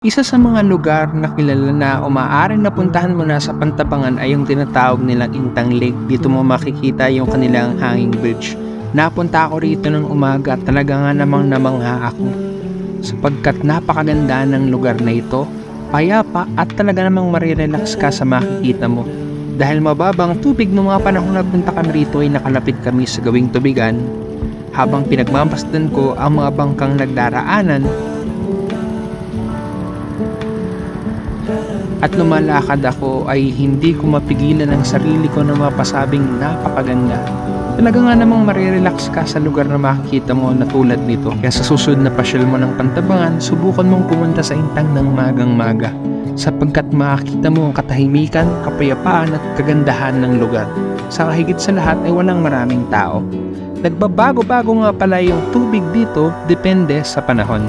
Isa sa mga lugar na kilala na o maaaring napuntahan mo na sa Pantabangan ay yung tinatawag nilang Intang Lake. Dito mo makikita yung kanilang hanging bridge. Napunta ako rito ng umaga at talaga nga namang namangha ako. Sapagkat napakaganda ng lugar na ito, payapa at talaga namang marirelax ka sa makikita mo. Dahil mababang tubig noong mga panahon na punta kami rito ay nakalapit kami sa gawing tubigan. Habang pinagmamasdan ko ang mga bangkang nagdaraanan, at lumalakad ako ay hindi ko mapigilan ang sarili ko na mapasabing napakaganda. Talaga nga namang marirelax ka sa lugar na makikita mo na tulad nito. Kaya sa susunod na pasyal mo ng Pantabangan, subukan mong pumunta sa Intang ng magang-maga. Sapagkat makikita mo ang katahimikan, kapayapaan at kagandahan ng lugar. Sa higit sa lahat ay walang maraming tao. Nagbabago-bago nga pala yung tubig dito depende sa panahon.